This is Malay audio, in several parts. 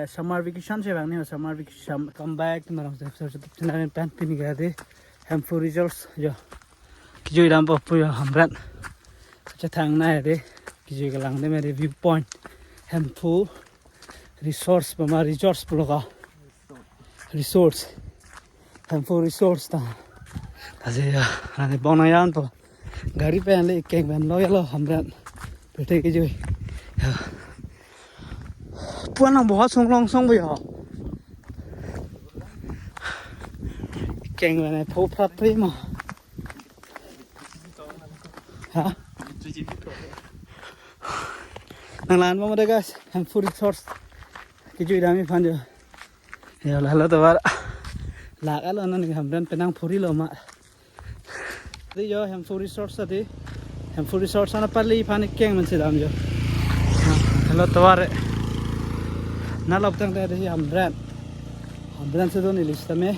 summer vacation se bang ne summer vacation come back marang se chana pen pin ga de Hamfu Resorts jo kijui ram po pu hamran cha thang na de kijui ga lang de mere view point Hamfu Resorts pa ma resorts puloga resorts Hamfu Resorts ta aje ane bonayan po gari pe le keng ban lo yalo hamran bete kijui puan ang बहुत song song भी हो keng ban phô phat pri ma ha nang lan ma de guys Hamfu Resorts kijui dami phan jo ya la lo to ba la ka lo nan hamran penang phuri lo ma ri jo Hamfu Resorts ati Hamfu Resorts ana parli phan keng man se dam jo hello to ba na lop tang de hamran se do ni lista me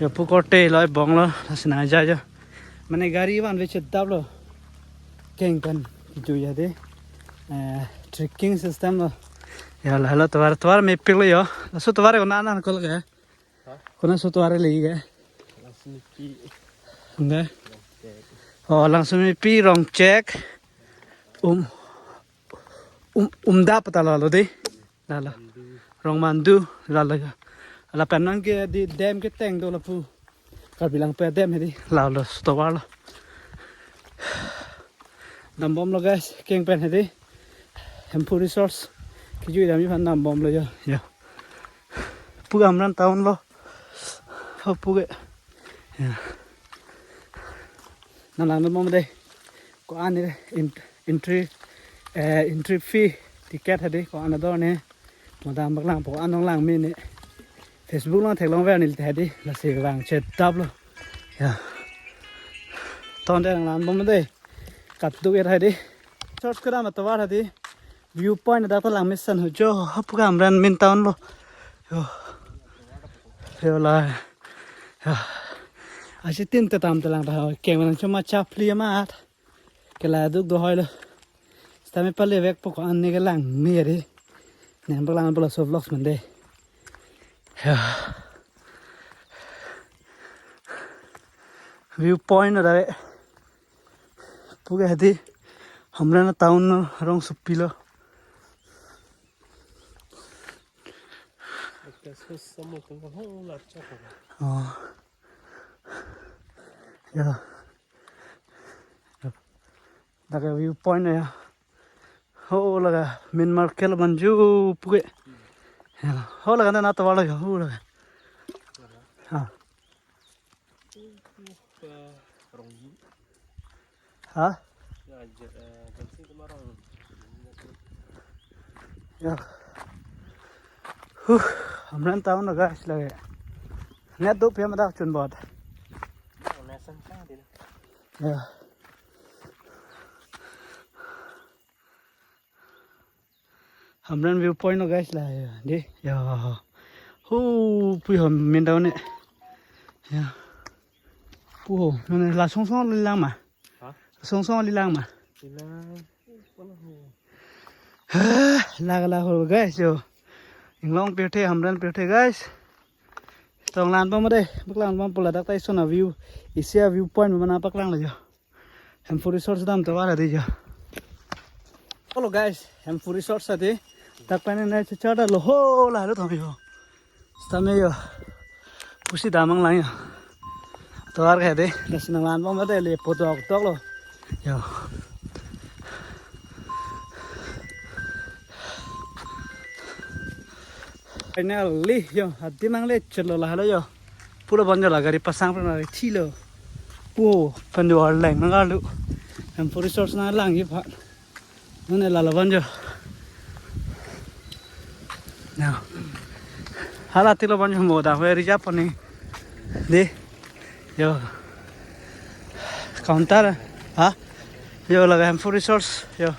yo pukote loi bonglo asna ja jo mane gari wan ve chedab lo keng pen ju ya de trekking system lo ya la lo twar me pilo yo so twar ko na ko ga ko na so twar le ga nge oh langsung mi pi rong check da pata lo de la rong mandu la la penang ke di dam ke teng do la pu ka bilang pe dam he di la lo sto wa lo nam bom lo guys keng pen he di Hamfu Resorts ki ju dam mi phan nam bom lo yo pu amran town lo pu ge na lang bom de ko an entry fee ticket he di ko an do ne madam baklang po anong lang mi ni Facebook lang thek long ve ni the di la se wang che tab lo ya ton de lang bom de kat du er ha di search kara ma tawar ha di view point da ta lang mission ho jo hap kam ran min town lo yo la ya asi tin ta tam ta lang da keng lang chuma cha pli ma at ke la du do hoy lo sta me pale vek po ko an ne ga lang mi ri nen baklang bla so vlogs man de ya view point da puge hadi hamra na town rong supilo ya daga view point ya ho laga Myanmar kel manju puge ho laga na to wala ho laga ha ha ya hamran taun laga islage net do pe ma da chun bot ya hamran view point no guys la de ya hu pu hom min daw ne ya pu ho ne la song song li lang ma ha song song li lang ma la ho guys yo inglong pe hamran pe guys tong lan pa ma de baklang ma pula dak tai sona view isia view point ma na paklang la jo Hamfu Resorts dam to wala de jo hello guys Hamfu Resorts ade tak pane na chada lo ho la lo thami ho stame yo pusi damang lang yo to ar khe de nasna lan bom de le podok tok lo yo finally yo adi mang le chlo la halo yo pura banjo la gari pasang pra na thilo pu panjo ar lang na lu Hamfu Resorts na lang yi pha none la banjo now hala tilo banjo moda where is japani de yo counter ha yo laga Hamfu Resorts yo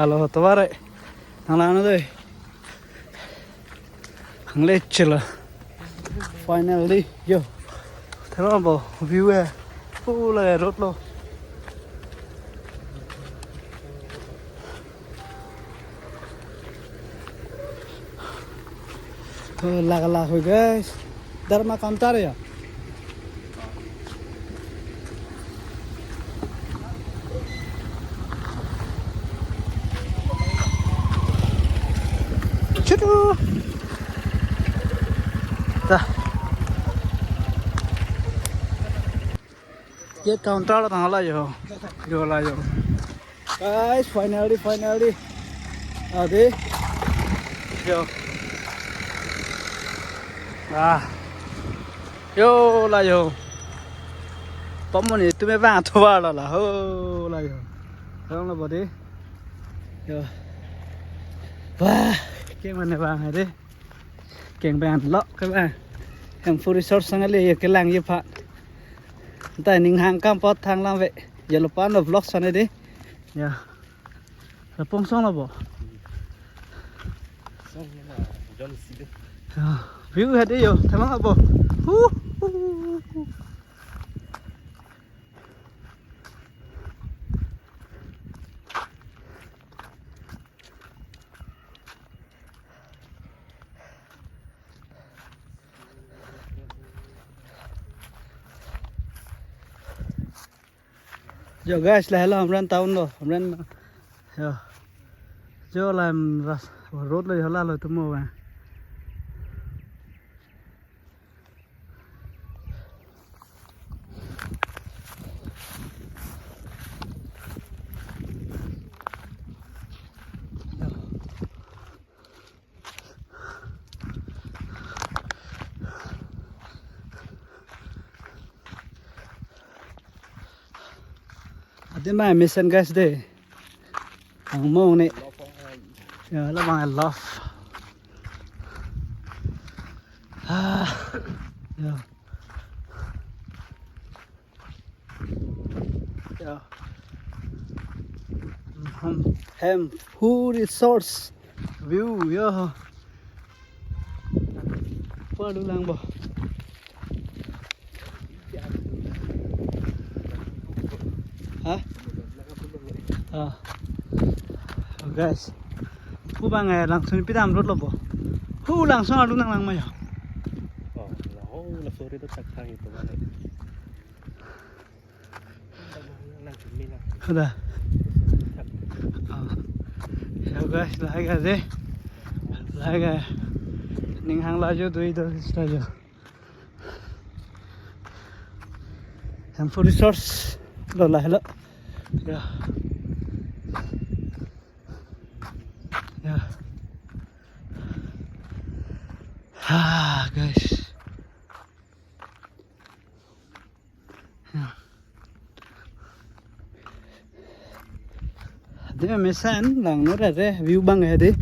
alo to bare nalana de hangle chila finally yo terrible view full road lo Lagak ho guys. Dharma counter ya. Chudu. Ta. Ye counter la tang la yo. Yo la yo. Guys, finally. Ade. Yo. Yo la yo. Pomoni tu me va thua la ho la yo. Không là bỏ đi. Yo. Wow, cái mình này vàng này đi. Kèn bàn lọ các bạn. Em full resort sang lấy cái làng như vậy. Tại ninh hàng campot thang làm vậy. Giờ lúc bán là vlog sang đây đi. Yeah. Là pong xong là bỏ. Xong nhưng mà cho nó xí đi. View hết đi rồi, thấy không bỏ. Yo guys, là hello, हमरन टाउन लो, हमरन जो làm roadเลยhलाเลยतुम मोवा Ade mai mission guys de. Ang mong ni. Ya, la bang love. Ya. Ya. Hem who resource view ya. Qua du lang bo. Hả? Guys, Hu bang ngày langsung pinam rốt lobo. Hu langsung adu nang lang mayo. La sore to tak thang itu mana. Nang kami na. Ada. Yo guys, lai ga de. Lai ga. Ning hang la jo dui do sta jo. Ham for resource. Lo la hello. Yeah. Yeah. Guys. Yeah. Dia mesan lang no re view bang hai de.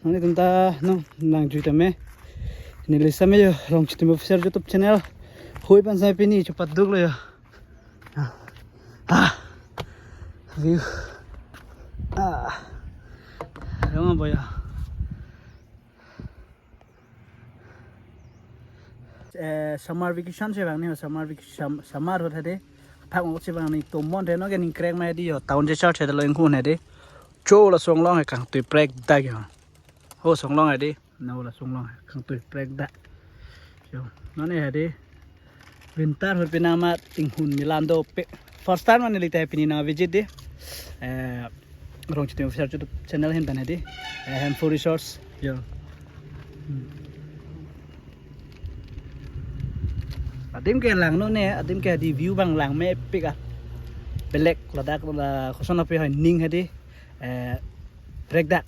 Nani tanta no lang juita me. Ni lisa me yo rong chitim official YouTube channel. Hoi pan sai pini chupat duk lo yo. View. Đúng không bây giờ? Summer vacation se bang ni summer vacation summer ho thade phang mo se bang ni to mon the no ke ning krek mai di yo town je char the lo ing khu ne de cho la song long kang tui prek da yo ho song long ai di no la song long kang tui prek da yo no ne ha de winter ho pinama ting hun milando pe first time man li tai pinina visit de rong chitim official YouTube channel hen ban di ham for resource yo adim ke lang no ne adim ke di view bang lang me epic a belek ladak la khosona pe hai ning ha di break that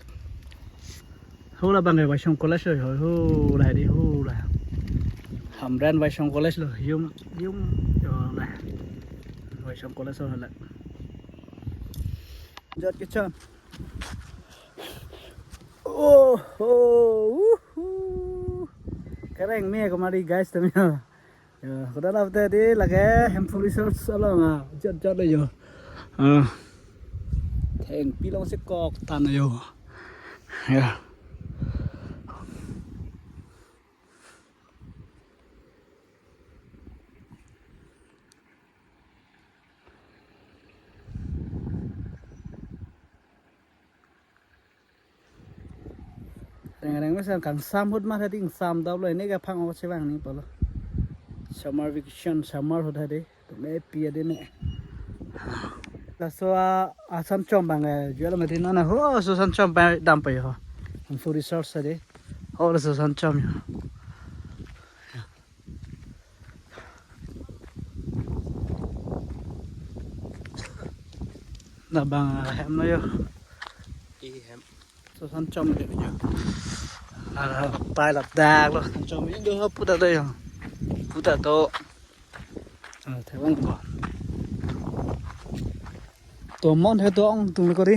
ho la bang vai song college rồi ho la di ho la hamran vai song college lo yum yo la vai song college rồi la jot ke chan kereng me kemari guys temnya ya kada la tadi lage hem full resource along jot le yo theng pilong se kok tan yo ya kadang-kadang misal kang samhut mah tadi sam dau lo ini ka phang aw sewang ni polo summer vacation summer ho thade to me pi ade ne la so a sam chom bang jelo me tin na ho so sam chom ba dam pa ho for resource ade ho so sam chom yo na bang hem no yo hem so sam chom de yo pai lap dak lo sam chom yo ho pu da de yo pu da to thế vâng bỏ tổ món thế tổ ông tung có đi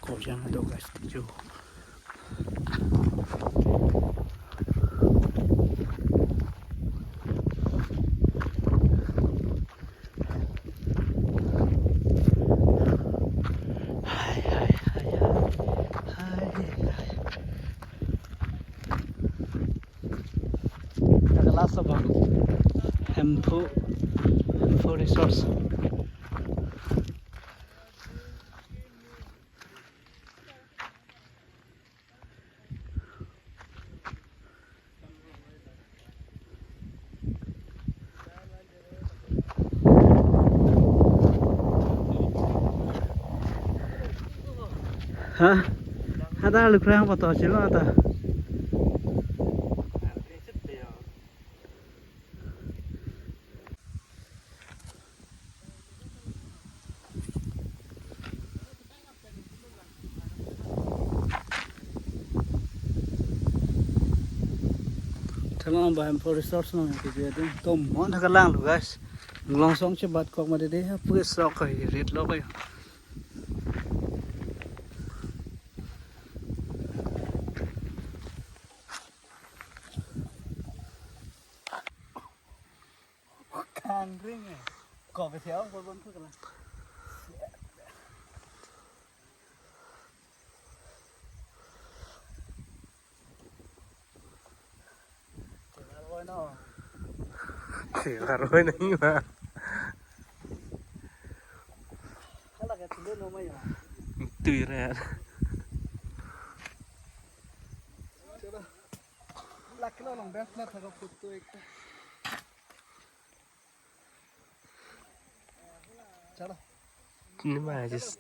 cổ trang đâu cái chú last of all for resource hả ada lực rang vào tòa chứ lo ta thằng bạn for resource nó thì về đến tôm món thằng lang luôn guys long song cho bát cọc mà đây phơi sọc cái rết lóc ấy can ring này cọ cái theo vốn vốn thôi cả Kira roy nahi ma hala cái tụi nó mới à tùy ra là cái lo lòng bé là thằng phụ tôi chalo nhưng mà just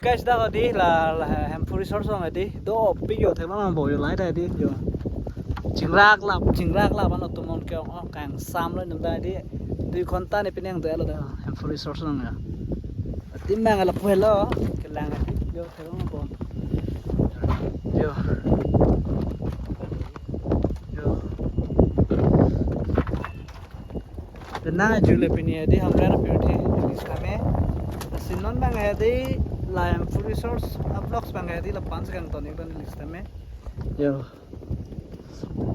guys đó đi là ham for resource rồi đi đó bây giờ thấy nó bồi lái đây đi giờ chừng rác là bạn tụi mình kêu càng sam lên nằm đây đi đi con ta này bên yang đây là ham for resource rồi nè tim mang là phơi lo cái làng này giờ thấy nó bồi giờ the na jule pinia di hamra na beauty list kame sinon bang adi la am food resource blocks bang adi la 5 kan tonik dan list kame yo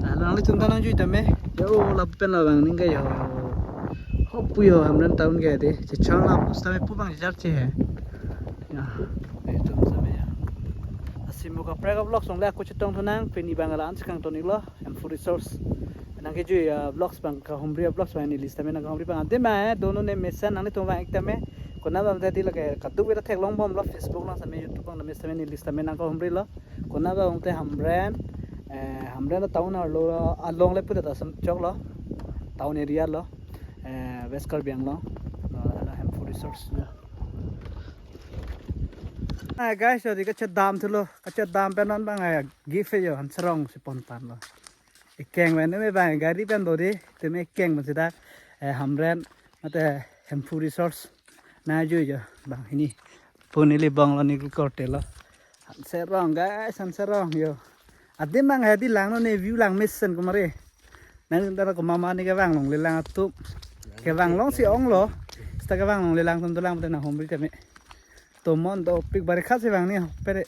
ala chung ta nang ju tame yo la pen la bang ning ga yo hopu yo hamran town ga adi che chang la stame pu bang jar che ya etum same ya asimu ka prega blocks ong la ko chetong thonang peni bang la an chang tonik lo am food resource nang ke ju vlogs bang ka humri vlogs bang ni list में nang humri bang ade ma dono ne mesen nang to bang ekta me kona bang dati la ke kadu beta thek long bom la facebook la same youtube bang mesen ni list में nang ka humri la kona bang te hamren la town lo along le puta sam chok lo town area lo west karbiang lo la ham food resource guys so di ka chadam thulo ka chadam penon bang gift yo han sarong si pontan lo keng wen me bang gari pen bodi te me keng ma sida hamren mate ham food resource na ju jo bang ini punili bang lo ni korte lo han serong guys han serong yo ade mang hadi lang no ne view lang mission ko mare nang dara ko mama ni ka bang long le lang atu ke bang long si ong lo sta ka bang long le lang tum lang na homri te me to mon do pik bare kha se bang ni pere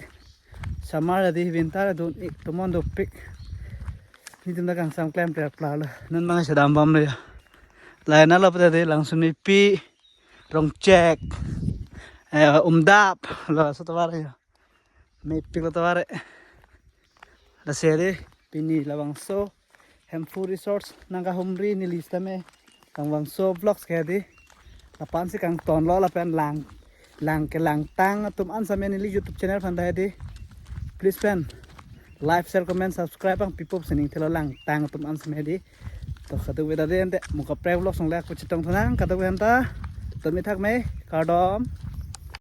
samar di winter do to mon do pik ni tum da kang sam klem ter pla la nan mang sa dam bam le lai na la pata de lang sun ni pi rong check dap la so taware me pik la taware la sere pini la bang so ham food resource nang ka humri ni lista me kang bang so vlogs ke di la pan si kang ton lo la pen lang lang ke lang tang tum an samen ni YouTube channel phan dai di please friend like share comment subscribe ang people sining thelo lang tang tum an samen di to khatu weda de ente muka pre vlog song lak ku chitong thanang katu enta to mi thak mai ka dom